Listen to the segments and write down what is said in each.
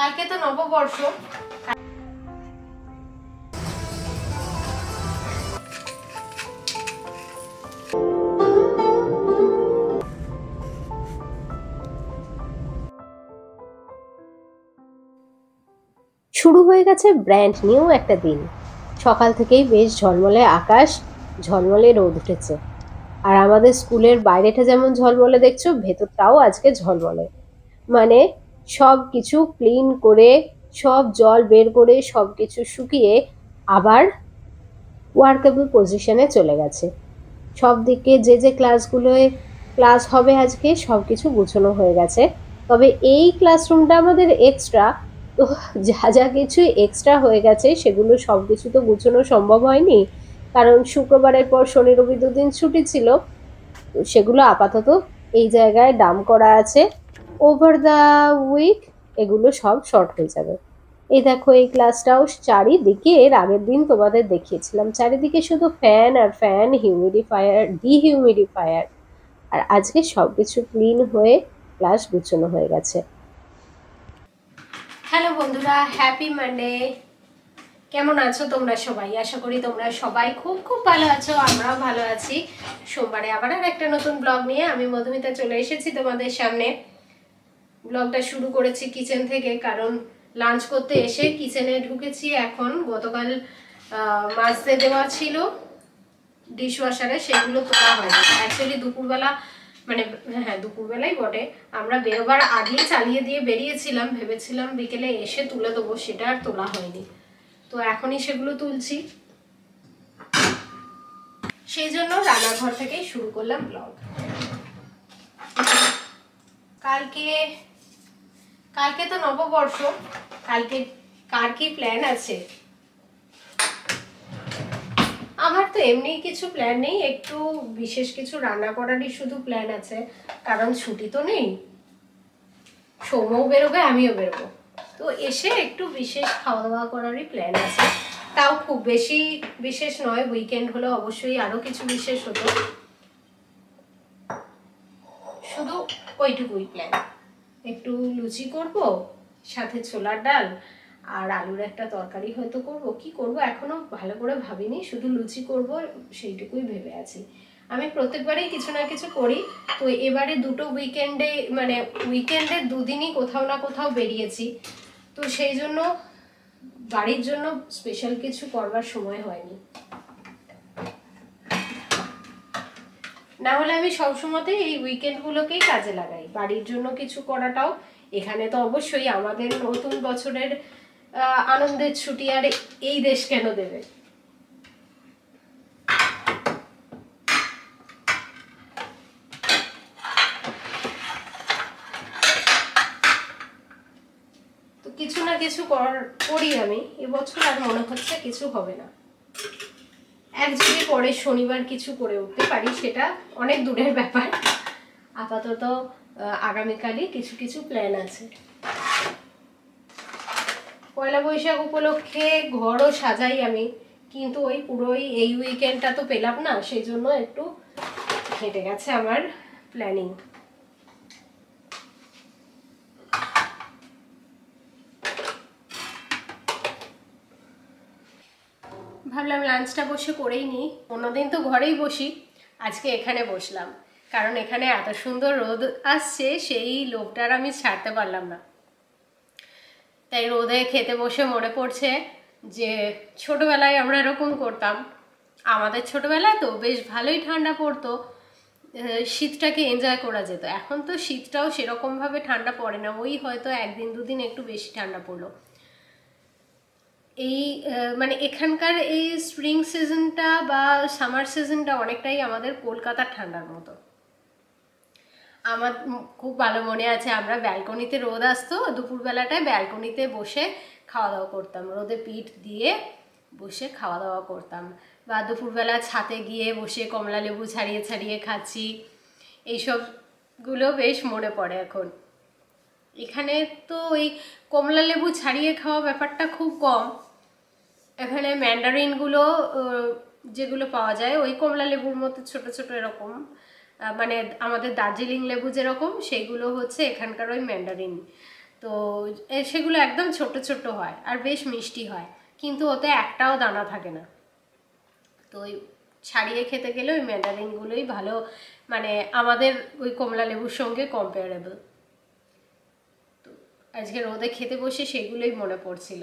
কালকে তো নববর্ষ। শুরু হয়ে গেছে ব্র্যান্ড নিউ একটা দিন। সকাল থেকেই বেশ ঝলমলে আকাশ, ঝলমলে রোদ উঠেছে। আর আমাদের স্কুলের বাইরেটা যেমন ঝলমলে দেখছো, ভেতরটাও আজকে ঝলমলে। মানে সব কিছু ক্লিন করে, সব জল বের করে, সব কিছু শুকিয়ে আবার ওয়ার্কেবল পজিশনে চলে গেছে। সব দিকে যে ক্লাসগুলোয় ক্লাস হবে আজকে সবকিছু গুছানো হয়ে গেছে। তবে এই ক্লাসরুমটা আমাদের এক্সট্রা, তো যা যা কিছু এক্সট্রা হয়ে গেছে সেগুলো সবকিছু তো গুছানো সম্ভব হয়নি, কারণ শুক্রবারের পর শনি রবি দুদিন ছুটি ছিল। তো সেগুলো আপাতত এই জায়গায় ডাম করা আছে। ওভার দ্য উইক এগুলো সব শর্ট হয়ে যাবে। এই দেখো, এই ক্লাসটাও চারিদিকে এর আগের দিন তোমাদের দেখিয়েছিলাম, চারিদিকে শুধু ফ্যান আর ফ্যান, হিউমিডিফায়ার, ডিহিউমিডিফায়ার। আর আজকে সবকিছু ক্লিন হয়ে ক্লাস গুছানো হয়ে গেছে। হ্যালো বন্ধুরা, হ্যাপি মানডে। কেমন আছো তোমরা সবাই? আশা করি তোমরা সবাই খুব খুব ভালো আছো, আমরাও ভালো আছি। সোমবারে আবার একটা নতুন ব্লগ নিয়ে আমি মধুমিতা চলে এসেছি তোমাদের সামনে। ব্লগটা শুরু করেছি কিচেন থেকে, কারণ লাঞ্চ করতে এসে কিচেনে ঢুকেছি এখন। গতকাল মাজতে দেওয়া ছিল ডিশওয়াশারে, সেগুলো তোলা হয়নি। অ্যাকচুয়ালি দুপুরবেলা, মানে হ্যাঁ দুপুরবেলাই বটে, আমরা বেরোবার আগেই চালিয়ে দিয়ে বেরিয়েছিলাম, ভেবেছিলাম বিকেলে এসে তুলে দেবো, সেটা আর তোলা হয়নি। তো এখনই সেগুলো তুলছি, সেই জন্য রান্নাঘর থেকেই শুরু করলাম ব্লগ। কালকে তো নববর্ষ। কালকে কার কি প্ল্যান আছে? আমার তো এমনি কিছু প্ল্যান নেই, একটু বিশেষ কিছু রান্না করারই শুধু প্ল্যান আছে, কারণ ছুটি তো নেই। সৌম্যও বেরোবে, আমিও বেরোবো, তো এসে একটু বিশেষ খাওয়া দাওয়া করারই প্ল্যান আছে। তাও খুব বেশি বিশেষ নয়, উইকেন্ড হলে অবশ্যই আরো কিছু বিশেষ হতো, শুধু ওইটুকুই প্ল্যান। একটু লুচি করব, সাথে ছোলার ডাল আর আলুর একটা তরকারি হয়তো করব। কি করব এখনো ভালো করে ভাবিনি, শুধু লুচি করব সেইটুকুই ভেবে আছি। আমি প্রত্যেকবারেই কিছু না কিছু করি, তো এবারে দুটো উইকেন্ডে, মানে উইকেন্ডের দুদিনই কোথাও না কোথাও বেরিয়েছি, তো সেই জন্য বাড়ির জন্য স্পেশাল কিছু করবার সময় হয়নি। না হলে আমি সবসময়তেই এই উইকেন্ডগুলোকেই কাজে লাগাই বাড়ির জন্য কিছু করাটাও। এখানে তো অবশ্যই আমাদের নতুন বছরের আনন্দের ছুটি আর এই দেশ কেন দেবে। তো কিছু না কিছু করি আমি। এবছর আর মনে হচ্ছে কিছু হবে না। এক যদি পরে শনিবার কিছু করে উঠতে পারি, সেটা অনেক দূরের ব্যাপার। আপাতত আগামীকালই কিছু কিছু প্ল্যান আছে। পয়লা বৈশাখ উপলক্ষে ঘরও সাজাই আমি, কিন্তু ওই পুরোই এই উইকেন্ডটা তো পেলাম না, সেই জন্য একটু হেঁটে গেছে আমার প্ল্যানিং। ভাবলাম লাঞ্চটা বসে করেই নিই, অন্যদিন তো ঘরেই বসি, আজকে এখানে বসলাম, কারণ এখানে এত সুন্দর রোদ আসছে, সেই লোকটার আমি ছাড়তে পারলাম না। তাই রোদে খেতে বসে মনে পড়ছে যে ছোটবেলায় আমরা এরকম করতাম। আমাদের ছোটবেলায় তো বেশ ভালোই ঠান্ডা পড়তো, শীতটাকে এনজয় করা যেত। এখন তো শীতটাও সেরকমভাবে ঠান্ডা পড়ে না, ওই হয়তো একদিন দুদিন একটু বেশি ঠান্ডা পড়লো। এই মানে এখানকার এই স্প্রিং সিজনটা বা সামার সিজনটা অনেকটাই আমাদের কলকাতার ঠান্ডার মতো। আমার খুব ভালো মনে আছে, আমরা ব্যালকনিতে, রোদ আসতো দুপুরবেলাটায়, ব্যালকনিতে বসে খাওয়া দাওয়া করতাম, রোদে পিঠ দিয়ে বসে খাওয়া দাওয়া করতাম, বা দুপুরবেলা ছাদে গিয়ে বসে কমলা লেবু ছাড়িয়ে ছাড়িয়ে খাচ্ছি। এইসবগুলো বেশ মনে পড়ে এখন। এখানে তো ওই কমলা লেবু ছাড়িয়ে খাওয়া ব্যাপারটা খুব কম। এখানে ম্যান্ডারিনগুলো যেগুলো পাওয়া যায় ওই কমলা লেবুর মতো ছোট ছোট এরকম, মানে আমাদের দার্জিলিং লেবু যেরকম, সেইগুলো হচ্ছে এখানকার ওই ম্যান্ডারিন। তো সেগুলো একদম ছোট ছোট হয় আর বেশ মিষ্টি হয়, কিন্তু ওতে একটাও দানা থাকে না। তো ওই ছাড়িয়ে খেতে গেলে ওই ম্যান্ডারিনগুলোই ভালো, মানে আমাদের ওই কমলা লেবুর সঙ্গে কম্পেয়ারেবল। তো আজকে রোদে খেতে বসে সেগুলোই মনে পড়ছিল।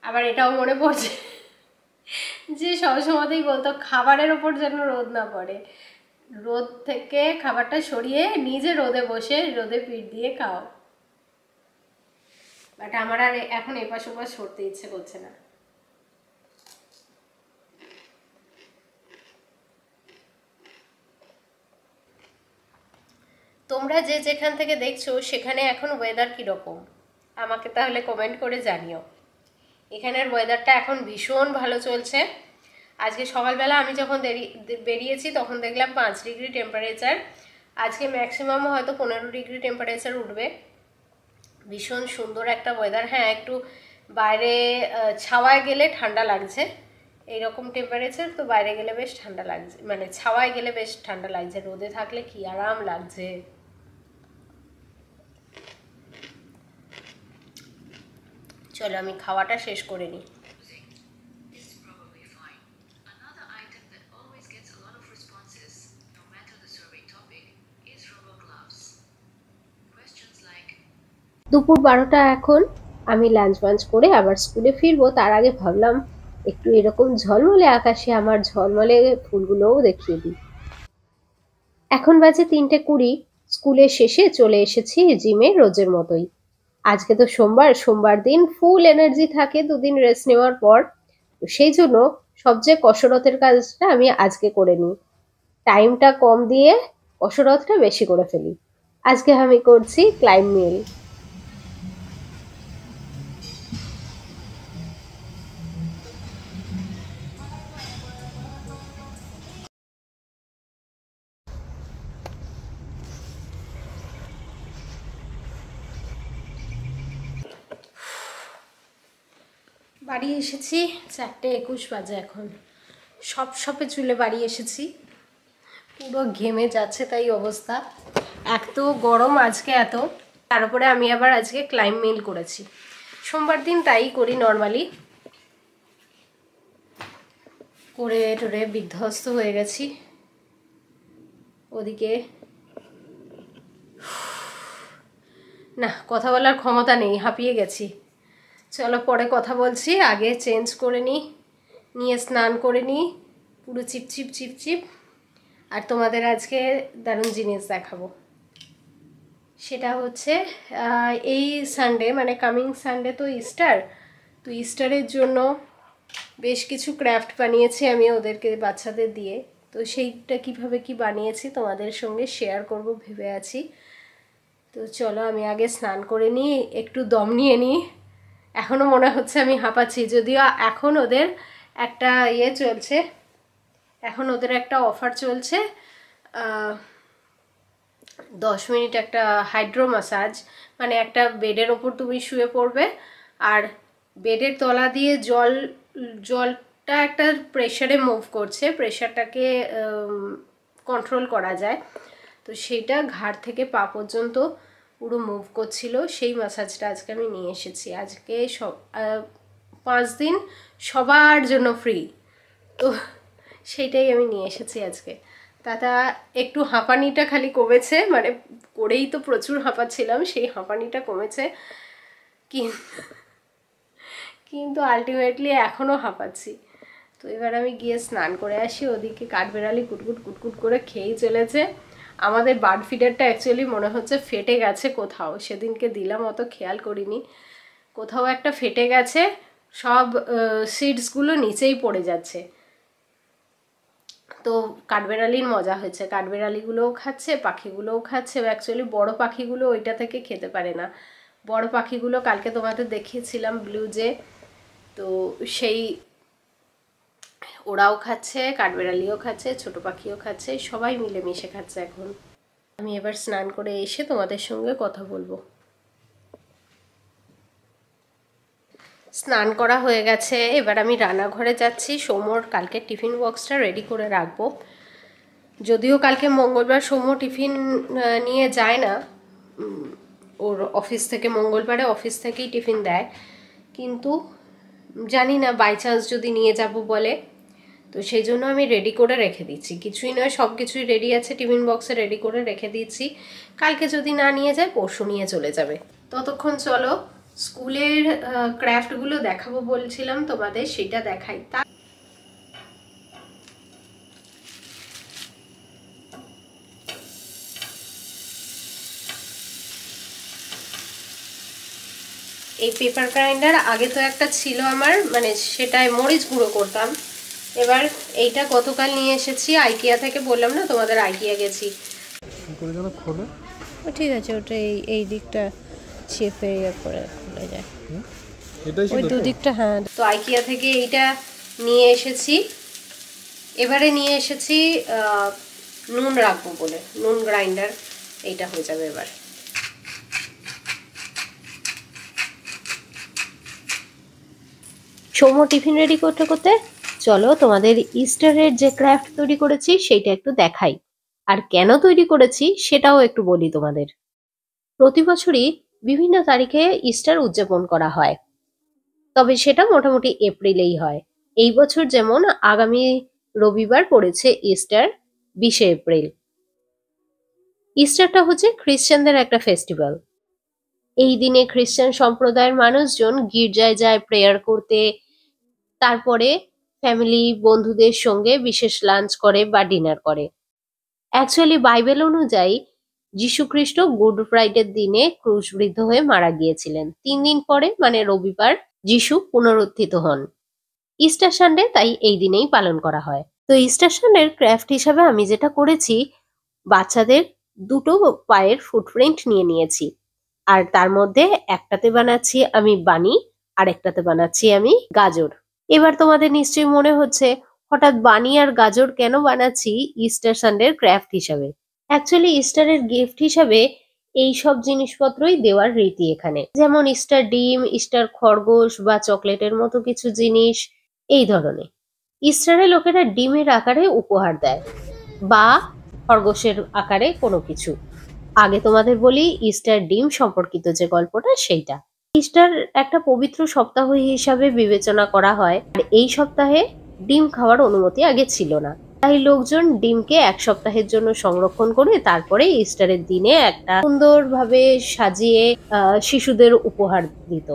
আবার এটাও মনে পড়ছে যে সবসময়তেই বলতো খাবারের ওপর যেন রোদ না পড়ে, রোদ থেকে খাবারটা সরিয়ে নিজে রোদে বসে রোদে পিঠ দিয়ে খাও। বাট আমার আর এখন এপাশ ওপাশ সরতে ইচ্ছে করছে না। তোমরা যে যেখান থেকে দেখছো সেখানে এখন ওয়েদার কীরকম আমাকে তাহলে কমেন্ট করে জানিও। এখানের ওয়েদারটা এখন ভীষণ ভালো চলছে। আজকে সকালবেলা আমি যখন বেরিয়েছি তখন দেখলাম 5 ডিগ্রি টেম্পারেচার। আজকে ম্যাক্সিমাম হয়তো 15 ডিগ্রি টেম্পারেচার উঠবে। ভীষণ সুন্দর একটা ওয়েদার। হ্যাঁ, একটু বাইরে ছাওয়ায় গেলে ঠান্ডা লাগছে, এইরকম টেম্পারেচার তো বাইরে গেলে বেশ ঠান্ডা লাগছে, মানে ছাওয়ায় গেলে বেশ ঠান্ডা লাগছে, রোদে থাকলে কি আরাম লাগছে। চলো আমি খাওয়াটা শেষ করে নিই। দুপুর 12টা এখন। আমি লাঞ্চ বাঞ্চ করে আবার স্কুলে ফিরবো, তার আগে ভাবলাম একটু এরকম ঝলমলে আকাশে আমার ঝলমলে ফুলগুলোও দেখিয়ে দিই। এখন বাজে 3:20। স্কুলের শেষে চলে এসেছি জিমে রোজের মতোই। আজকে তো সোমবার দিন ফুল এনার্জি থাকে 2 দিন রেস্ট নেওয়ার পর। সেই জন্য সবচেয়ে কসরতের কাজটা আমি আজকে করে নিই, টাইমটা কম দিয়ে কসরতটা বেশি করে ফেলি। আজকে আমি করছি ক্লাইম মিল। বাড়ি এসেছি 4:21 বাজে এখন। সপে চুলে বাড়ি এসেছি, পুরো ঘেমে যাচ্ছে তাই অবস্থা। এক তো গরম আজকে এত, তার উপরে আমি আবার আজকে ক্লাইম মিল করেছি। সোমবার দিন তাই করি নর্মালি, করে টোরে বিধ্বস্ত হয়ে গেছি। ওদিকে না কথা বলার ক্ষমতা নেই, হাঁপিয়ে গেছি। চলো পরে কথা বলছি, আগে চেঞ্জ করে নিয়ে স্নান করে নিই, পুরো চিপচিপ চিপচিপ। আর তোমাদের আজকে দারুণ জিনিস দেখাবো। সেটা হচ্ছে এই সানডে, মানে কামিং সানডে তো ইস্টার। তো ইস্টারের জন্য বেশ কিছু ক্রাফট বানিয়েছি আমি ওদেরকে, বাচ্চাদের দিয়ে। তো সেইটা কিভাবে কি বানিয়েছি তোমাদের সঙ্গে শেয়ার করব ভেবে আছি। তো চলো আমি আগে স্নান করে নিই, একটু দম নিয়ে নিই। এখনও মনে হচ্ছে আমি হাঁপাচ্ছি, যদিও এখন ওদের একটা চলছে, এখন ওদের একটা অফার চলছে, 10 মিনিট একটা হাইড্রো ম্যাসাজ, মানে একটা বেডের ওপর তুমি শুয়ে পড়বে আর বেডের তলা দিয়ে জলটা একটা প্রেশারে মুভ করছে, প্রেশারটাকে কন্ট্রোল করা যায়। তো সেইটা ঘাড় থেকে পা পর্যন্ত পুরো মুভ করছিল, সেই ম্যাসাজটা আজকে আমি নিয়ে এসেছি। আজকে 5 দিন সবার জন্য ফ্রি, তো সেইটাই আমি নিয়ে এসেছি আজকে। তাতা একটু হাঁপানিটা খালি কমেছে, মানে করেই তো প্রচুর হাঁপাচ্ছিলাম, সেই হাঁপানিটা কমেছে, কিন্তু আলটিমেটলি এখনও হাঁপাচ্ছি। তো এবার আমি গিয়ে স্নান করে আসি। ওদিকে কাঠবেড়ালি কুটকুট করে খেয়েই চলেছে। আমাদের বার্ড ফিডারটা অ্যাকচুয়ালি মনে হচ্ছে ফেটে গেছে কোথাও, সেদিনকে দিলাম অত খেয়াল করিনি, কোথাও একটা ফেটে গেছে, সব সিডসগুলো নিচেই পড়ে যাচ্ছে। তো কাঠবেড়ালির মজা হয়েছে, কাঠবেড়ালিগুলোও খাচ্ছে, পাখিগুলোও খাচ্ছে। অ্যাকচুয়ালি বড় পাখিগুলো ওইটা থেকে খেতে পারে না। বড় পাখিগুলো কালকে তোমাদের দেখিয়েছিলাম ব্লু জে, তো সেই ওরাও খাচ্ছে, কাঠবেড়ালিও খাচ্ছে, ছোট পাখিও খাচ্ছে, সবাই মিলেমিশে খাচ্ছে এখন। আমি এবার স্নান করে এসে তোমাদের সঙ্গে কথা বলবো। স্নান করা হয়ে গেছে, এবার আমি রান্নাঘরে যাচ্ছি। সৌম্যর কালকে টিফিন বক্সটা রেডি করে রাখবো। যদিও কালকে মঙ্গলবার সৌম্য টিফিন নিয়ে যায় না, ওর অফিস থেকে মঙ্গলবারে অফিস থেকেই টিফিন দেয়, কিন্তু জানি না বাই চান্স যদি নিয়ে যাব বলে, তো সেই জন্য আমি রেডি করে রেখে দিচ্ছি। কিছুই নয়, সব কিছুই রেডি আছে, টিফিন বক্সে রেডি করে রেখে দিচ্ছি। কালকে যদি না নিয়ে যায় পরশু নিয়ে চলে যাবে। ততক্ষণ চলো স্কুলের ক্রাফটগুলো দেখাবো বলছিলাম তোমাদের, সেটা দেখাই। এই পেপার গ্রাইন্ডার আগে তো একটা ছিল আমার, মানে সেটায় মরিচ গুঁড়ো করতাম। এবার এইটা গতকাল নিয়ে এসেছি আইকিয়া থেকে, বললাম না তোমাদের আইকিয়া গেছি। ঠিক আছে, ওটা এই দিকটা চেপে করে খুলে যায়, ওই দুদিকটা। হ্যাঁ, তো আইকিয়া থেকে এইটা নিয়ে এসেছি। এবারে নিয়ে এসেছি নুন রাখবো বলে, নুন গ্রাইন্ডার এইটা হয়ে যাবে এবার। সৌম্য টিফিন রেডি করতে করতে চলো তোমাদের ইস্টারের যে ক্রাফট তৈরি করেছি সেইটা একটু দেখাই, আর কেন তৈরি করেছি সেটাও একটু বলি তোমাদের। প্রতি বছরই বিভিন্ন তারিখে ইস্টার উদযাপন করা হয়, তবে সেটা মোটামুটি এপ্রিলেই হয়। এই বছর যেমন আগামী রবিবার পড়েছে ইস্টার, 20শে এপ্রিল। ইস্টারটা হচ্ছে খ্রিস্টানদের একটা ফেস্টিভ্যাল। এই দিনে খ্রিস্টান সম্প্রদায়ের মানুষজন গির্জায় যায় প্রেয়ার করতে, তারপরে ফ্যামিলি বন্ধুদের সঙ্গে বিশেষ লাঞ্চ করে বা ডিনার করে। অ্যাকচুয়ালি বাইবেল অনুযায়ী যীশুখ্রিস্ট গুড ফ্রাইডের দিনে ক্রুশবিদ্ধ হয়ে মারা গিয়েছিলেন। 3 দিন পরে মানে রবিবার যীশু পুনরুত্থিত হন। ইস্টার সানডে তাই এই দিনেই পালন করা হয়। তো ইস্টার সানডের ক্রাফট হিসাবে আমি যেটা করেছি, বাচ্চাদের 2টো পায়ের ফুটপ্রিন্ট নিয়ে নিয়েছি, আর তার মধ্যে একটাতে বানাচ্ছি আমি বানি, আর একটাতে বানাচ্ছি আমি গাজর। এবার তোমাদের নিশ্চয়ই মনে হচ্ছে হঠাৎ বানি আর গাজর কেন বানাচ্ছি ইস্টার সানডের ক্রাফট হিসাবে। অ্যাকচুয়ালি ইস্টারের গিফট হিসাবে এই সব জিনিসপত্রই দেওয়ার রীতি এখানে, যেমন ইস্টার ডিম, ইস্টার খরগোশ বা চকলেটের মতো কিছু জিনিস এই ধরনের। ইস্টারে লোকেরা ডিমের আকারে উপহার দেয় বা খরগোশের আকারে কোনো কিছু। আগে তোমাদের বলি ইস্টার ডিম সম্পর্কিত যে গল্পটা সেইটা। ইস্টার একটা পবিত্র সপ্তাহ হিসাবে বিবেচনা করা হয়, আর এই সপ্তাহে ডিম খাওয়ার অনুমতি আগে ছিল না। তাই লোকজন ডিমকে 1 সপ্তাহের জন্য সংরক্ষণ করে তারপরে ইস্টারের দিনে একটা সুন্দরভাবে সাজিয়ে শিশুদের উপহার দিত।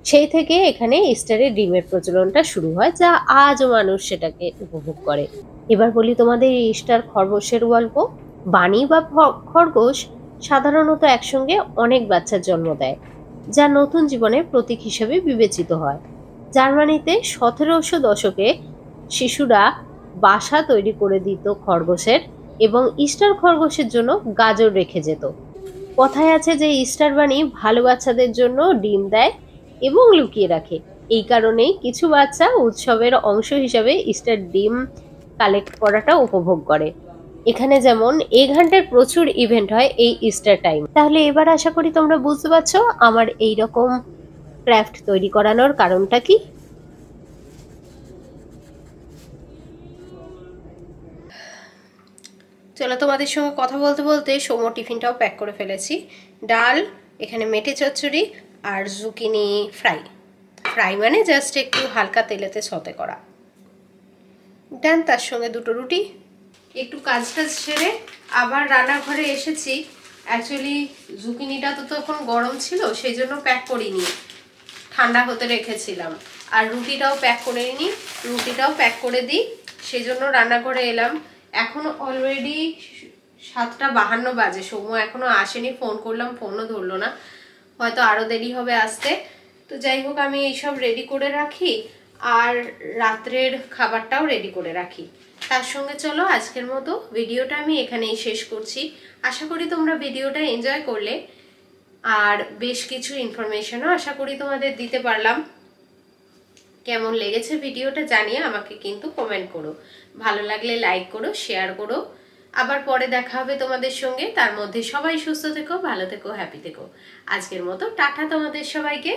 সেই থেকে এখানে ইস্টারে ডিমের প্রচলনটা শুরু হয়, যা আজও মানুষ সেটাকে উপভোগ করে। এবার বলি তোমাদের ইস্টার খরগোশের গল্প। বানি বা খরগোশ সাধারণত একসঙ্গে অনেক বাচ্চার জন্ম দেয়, যা নতুন জীবনের প্রতীক হিসেবে বিবেচিত হয়। জার্মানিতে 1700 দশকে শিশুরা বাসা তৈরি করে দিত খরগোশের, এবং ইস্টার খরগোশের জন্য গাজর রেখে যেত। কথায় আছে যে ইস্টার বানি ভালো বাচ্চাদের জন্য ডিম দেয় এবং লুকিয়ে রাখে। এই কারণেই কিছু বাচ্চা উৎসবের অংশ হিসাবে ইস্টার ডিম কালেক্ট করাটা উপভোগ করে। এখানে যেমন এগ হান্টের প্রচুর ইভেন্ট হয় এই ইস্টার টাইম। তাহলে এবার আশা করি তোমরা বুঝতে পারছো আমার এই রকম ক্রাফট তৈরি করানোর কারণটা কি। চলো তোমাদের সঙ্গে কথা বলতে বলতে সৌম্য টিফিনটাও প্যাক করে ফেলেছি। ডাল, এখানে মেটে চচ্চড়ি আর জুকিনি ফ্রাই। ফ্রাই মানে জাস্ট একটু হালকা তেলেতে সতে করা। ডান, তার সঙ্গে 2টো রুটি। একটু কাজ সেরে আবার রান্নাঘরে এসেছি। অ্যাকচুয়ালি জুকিনিটা তো তখন গরম ছিল, সেই জন্য প্যাক করিনি, ঠান্ডা হতে রেখেছিলাম। আর রুটিটাও প্যাক করে নিই, রুটিটাও প্যাক করে দিই, সেই জন্য রান্নাঘরে এলাম। এখন অলরেডি 7:52 বাজে, সৌম্য এখনো আসেনি। ফোন করলাম, ফোনও ধরলো না, হয়তো আরও দেরি হবে আসতে। তো যাই হোক, আমি এইসব রেডি করে রাখি আর রাত্রের খাবারটাও রেডি করে রাখি। তার সঙ্গে চলো আজকের মতো ভিডিওটা আমি এখানেই শেষ করছি। আশা করি তোমরা ভিডিওটা এনজয় করলে, আর বেশ কিছু ইনফরমেশনও আশা করি তোমাদের দিতে পারলাম। কেমন লেগেছে ভিডিওটা জানিয়ে আমাকে কিন্তু কমেন্ট করো, ভালো লাগলে লাইক করো, শেয়ার করো। আবার পরে দেখা হবে তোমাদের সঙ্গে। তার মধ্যে সবাই সুস্থ থেকো, ভালো থেকো, হ্যাপি থেকো। আজকের মতো টাটা তোমাদের সবাইকে।